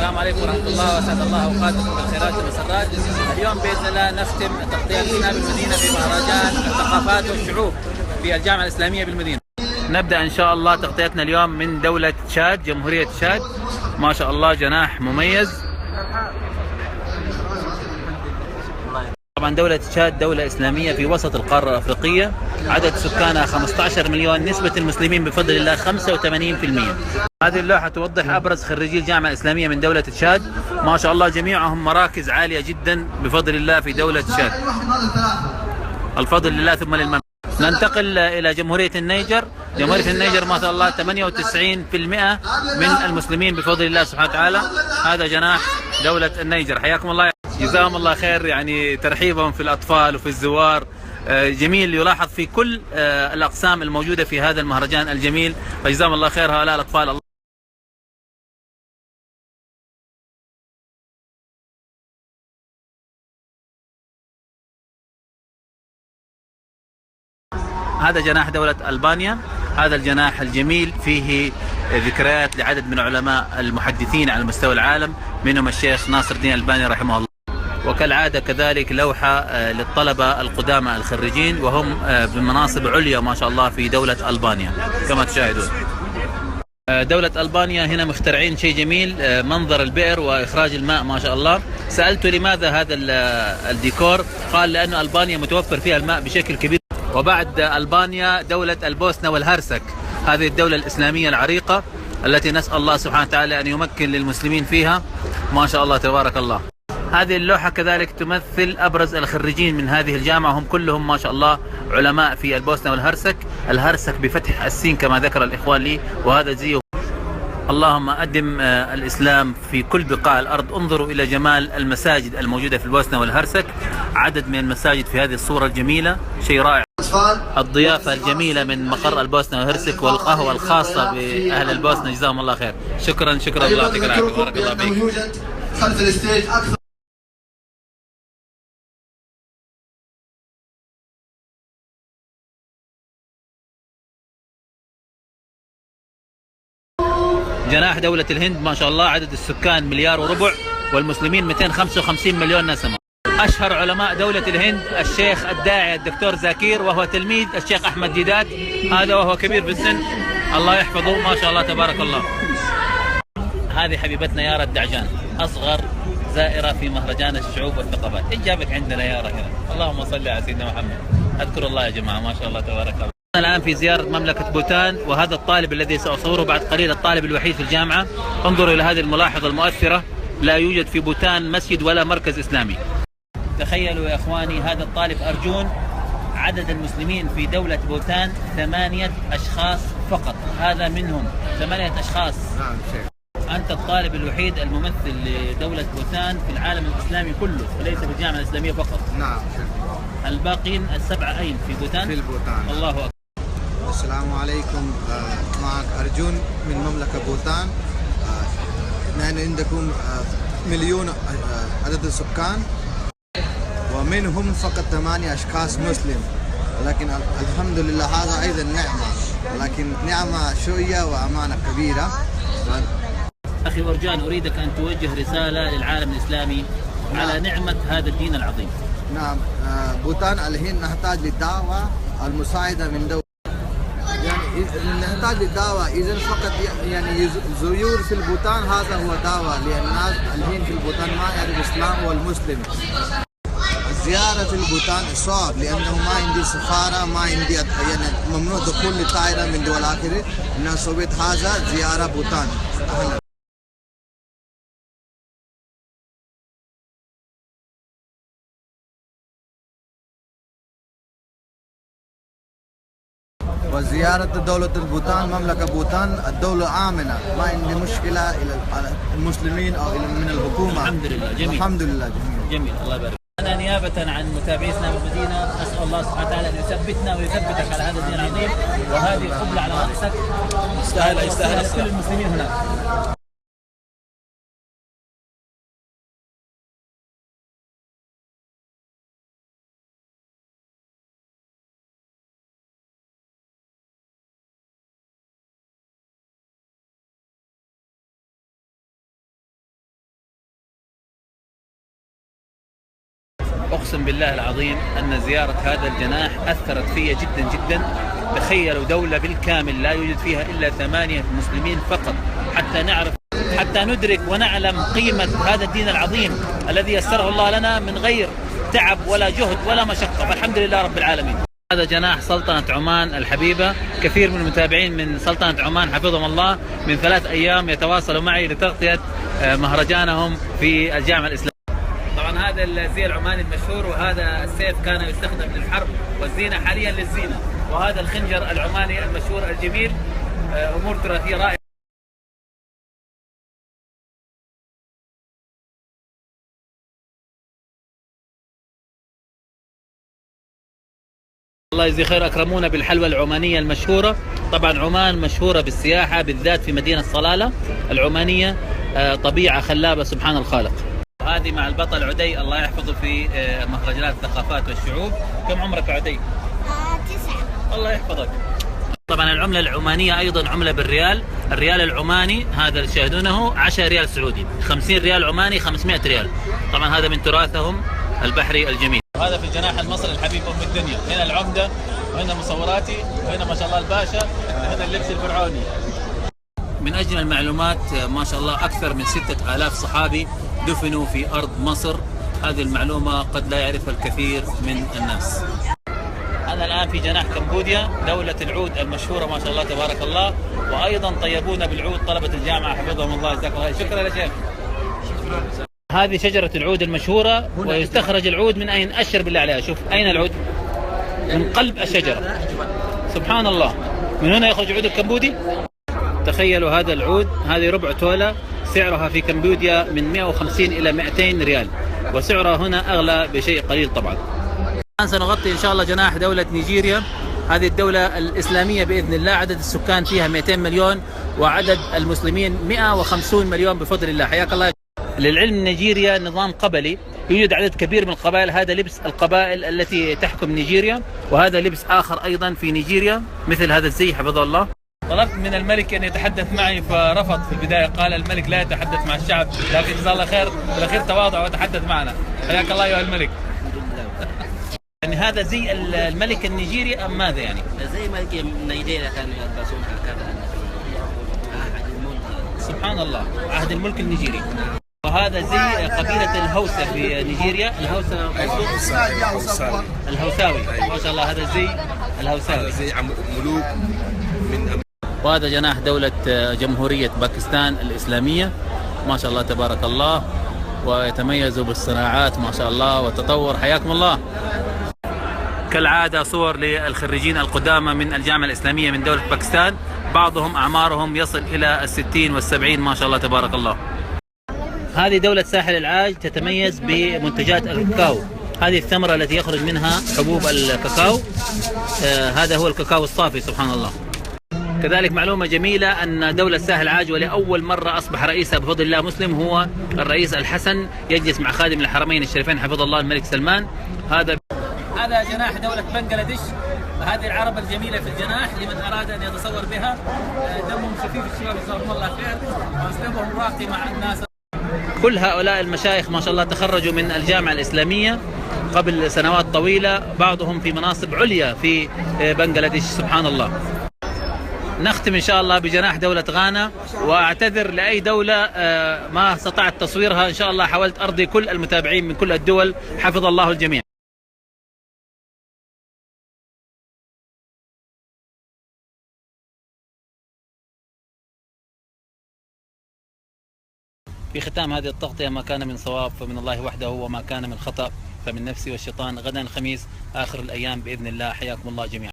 السلام عليكم ورحمة الله، وأسعد الله أوقاتكم بالخيرات والمسرات. اليوم بإذن الله نختم تغطيتنا بالمدينة في مهرجان الثقافات والشعوب في الجامعة الإسلامية بالمدينة. نبدأ إن شاء الله تغطيتنا اليوم من دولة تشاد، جمهورية تشاد. ما شاء الله جناح مميز. طبعا دولة تشاد دولة إسلامية في وسط القارة الأفريقية، عدد سكانها 15 مليون، نسبة المسلمين بفضل الله 85%. هذه اللوحة توضح أبرز خريجي الجامعة الإسلامية من دولة تشاد، ما شاء الله جميعهم مراكز عالية جدا بفضل الله في دولة تشاد. الفضل لله ثم للمن. ننتقل إلى جمهورية النيجر. جمهورية النيجر ما شاء الله 98% من المسلمين بفضل الله سبحانه وتعالى. هذا جناح دولة النيجر. حياكم الله، جزاهم الله خير، يعني ترحيبهم في الأطفال وفي الزوار جميل، يلاحظ في كل الأقسام الموجودة في هذا المهرجان الجميل، فجزاهم الله خير هؤلاء الأطفال. هذا جناح دولة ألبانيا. هذا الجناح الجميل فيه ذكريات لعدد من علماء المحدثين على مستوى العالم، منهم الشيخ ناصر الدين الألباني رحمه الله. وكالعادة كذلك لوحة للطلبة القدامى الخريجين، وهم بمناصب عليا ما شاء الله في دولة ألبانيا كما تشاهدون. دولة ألبانيا هنا مخترعين شيء جميل، منظر البئر وإخراج الماء ما شاء الله. سألته لماذا هذا الديكور، قال لأن ألبانيا متوفر فيها الماء بشكل كبير. وبعد ألبانيا دولة البوسنة والهرسك، هذه الدولة الإسلامية العريقة التي نسأل الله سبحانه وتعالى أن يمكن للمسلمين فيها، ما شاء الله تبارك الله. هذه اللوحة كذلك تمثل أبرز الخريجين من هذه الجامعة، هم كلهم ما شاء الله علماء في البوسنة والهرسك، الهرسك بفتح السين كما ذكر الإخوان لي، وهذا زيه. اللهم أدم الإسلام في كل بقاع الأرض. انظروا إلى جمال المساجد الموجودة في البوسنة والهرسك، عدد من المساجد في هذه الصورة الجميلة، شيء رائع. الضيافة الجميلة من مقر البوسنة والهرسك، والقهوة الخاصة بأهل البوسنة، جزاهم الله خير. شكرا الله يعطيك العافية، بارك الله فيك. خلف الستيج أكثر. جناح دولة الهند ما شاء الله، عدد السكان 1.25 مليار، والمسلمين 255 مليون نسمة. أشهر علماء دولة الهند الشيخ الداعية الدكتور زاكير، وهو تلميذ الشيخ أحمد ديدات، هذا وهو كبير في السن، الله يحفظه ما شاء الله تبارك الله. هذه حبيبتنا يارا الدعجان، أصغر زائرة في مهرجان الشعوب والثقافات. إيش جابك عندنا يارا هنا؟ اللهم صل على سيدنا محمد. أذكر الله يا جماعة، ما شاء الله تبارك الله. الآن في زيارة مملكة بوتان، وهذا الطالب الذي سأصوره بعد قليل، الطالب الوحيد في الجامعة. انظروا إلى هذه الملاحظة المؤثرة، لا يوجد في بوتان مسجد ولا مركز إسلامي. تخيلوا يا إخواني، هذا الطالب أرجون، عدد المسلمين في دولة بوتان 8 أشخاص فقط، هذا منهم 8 أشخاص. نعم شيخ. أنت الطالب الوحيد الممثل لدولة بوتان في العالم الإسلامي كله، وليس في الجامعة الإسلامية فقط. نعم شيخ. الباقين السبعة أين؟ في بوتان؟ في البوتان. الله أكبر. السلام عليكم، معك أرجون من مملكة بوتان. نحن عندكم مليون عدد السكان، ومنهم فقط 8 أشخاص مسلم، لكن الحمد لله هذا أيضا نعمة، ولكن نعمة شوية وأمانة كبيرة. أخي ورجان، أريدك أن توجه رسالة للعالم الإسلامي على نعمة هذا الدين العظيم. نعم، بوتان الحين نحتاج للدعوة المساعدة من دولة، يعني نحتاج للدعوة. إذا فقط يعني زيور في البوتان هذا هو دعوة، لأن الناس الحين في البوتان ما يعرف الإسلام والمسلم. زيارة البوتان صعب، لأنه ما عندي سفارة، ما عندي يعني ممنوع دخول الطائرة من دول آخرة. أنا سويت هذا زيارة بوتان. وزيارة دولة البوتان، مملكة بوتان الدولة آمنة، ما عندي مشكلة إلى المسلمين أو من الحكومة. الحمد لله، جميل. الحمد لله، جميل، الله يبارك. أنا نيابة عن متابعينا بالمدينة أسأل الله سبحانه وتعالى أن يثبتنا ويثبتك على هذا الدين العظيم، وهذه قبلة على رأسك. يستاهل كل المسلمين هناك. أقسم بالله العظيم أن زيارة هذا الجناح أثرت في جدا جدا. تخيلوا دولة بالكامل لا يوجد فيها إلا 8 مسلمين فقط، حتى ندرك ونعلم قيمة هذا الدين العظيم الذي يسره الله لنا من غير تعب ولا جهد ولا مشقة، فالحمد لله رب العالمين. هذا جناح سلطنة عمان الحبيبة. كثير من المتابعين من سلطنة عمان حفظهم الله من 3 أيام يتواصلوا معي لتغطية مهرجانهم في الجامعة الإسلامية. طبعا هذا الزي العماني المشهور، وهذا السيف كان يستخدم للحرب والزينة حاليا للزينة، وهذا الخنجر العماني المشهور الجميل. أمور تراثية رائعة. الله يجزي خير. أكرمونا بالحلوى العمانية المشهورة. طبعا عمان مشهورة بالسياحة بالذات في مدينة صلالة العمانية، طبيعة خلابة سبحان الخالق. هذه مع البطل عدي الله يحفظه في مهرجانات الثقافات والشعوب. كم عمرك عدي؟ 9. الله يحفظك. طبعا العملة العمانية أيضا عملة بالريال. الريال العماني هذا اللي تشاهدونه 10 ريال سعودي، 50 ريال عماني 500 ريال. طبعا هذا من تراثهم البحري الجميل. هذا في الجناح المصري الحبيب أم الدنيا. هنا العمدة، وهنا مصوراتي، وهنا ما شاء الله الباشا، وهنا اللبس الفرعوني. من أجمل المعلومات ما شاء الله أكثر من 6000 صحابي دفنوا في أرض مصر. هذه المعلومة قد لا يعرفها الكثير من الناس. أنا الآن في جناح كمبوديا، دولة العود المشهورة ما شاء الله تبارك الله، وأيضا طيبونا بالعود طلبة الجامعة حفظهم الله جزاكم الله. شكرا يا شيخ. هذه شجرة العود المشهورة، ويستخرج العود من أين؟ أشر بالله عليها. شوف أين العود؟ من قلب الشجرة سبحان الله. من هنا يخرج عود الكمبودي. تخيلوا هذا العود، هذه ربع تولة، سعرها في كمبوديا من 150 إلى 200 ريال، وسعرها هنا أغلى بشيء قليل طبعا. الآن سنغطي إن شاء الله جناح دولة نيجيريا. هذه الدولة الإسلامية بإذن الله، عدد السكان فيها 200 مليون، وعدد المسلمين 150 مليون بفضل الله. حياك الله. للعلم نيجيريا نظام قبلي، يوجد عدد كبير من القبائل. هذا لبس القبائل التي تحكم نيجيريا، وهذا لبس آخر أيضا في نيجيريا مثل هذا الزي حفظه الله. طلبت من الملك أن يتحدث معي فرفض في البداية، قال الملك لا يتحدث مع الشعب، لكن جزاه الله خير في الأخير تواضع وتحدث معنا. حياك الله أيها الملك. يعني هذا زي الملك النيجيري أم ماذا يعني؟ زي ملك نيجيريا كانوا يلبسون هكذا عهد الملك. سبحان الله، عهد الملك النيجيري. وهذا زي قبيلة الهوسة في نيجيريا. الهوسة الهوساوي ما شاء الله. هذا زي الهوساوي، زي ملوك من. وهذا جناح دولة جمهورية باكستان الإسلامية ما شاء الله تبارك الله، ويتميزوا بالصناعات ما شاء الله والتطور. حياكم الله. كالعادة صور للخريجين القدامى من الجامعة الإسلامية من دولة باكستان، بعضهم أعمارهم يصل إلى 60 و70 ما شاء الله تبارك الله. هذه دولة ساحل العاج تتميز بمنتجات الكاكاو. هذه الثمرة التي يخرج منها حبوب الكاكاو. هذا هو الكاكاو الصافي سبحان الله. كذلك معلومة جميلة أن دولة ساحل العاج ولأول مرة أصبح رئيسها بفضل الله مسلم، هو الرئيس الحسن، يجلس مع خادم الحرمين الشريفين حفظ الله الملك سلمان. هذا جناح دولة بنغلاديش. هذه العرب الجميلة في الجناح لمن أراد أن يتصور بها. دمهم خفيف الشباب جزاهم الله خير، وأسلوبهم راقي مع الناس. كل هؤلاء المشايخ ما شاء الله تخرجوا من الجامعة الإسلامية قبل سنوات طويلة، بعضهم في مناصب عليا في بنغلاديش سبحان الله. نختم إن شاء الله بجناح دولة غانا، وأعتذر لأي دولة ما استطعت تصويرها. إن شاء الله حاولت أرضي كل المتابعين من كل الدول، حفظ الله الجميع. في ختام هذه التغطية، ما كان من صواب فمن الله وحده، وما كان من خطأ فمن نفسي والشيطان. غدا الخميس آخر الأيام بإذن الله. حياكم الله جميعا.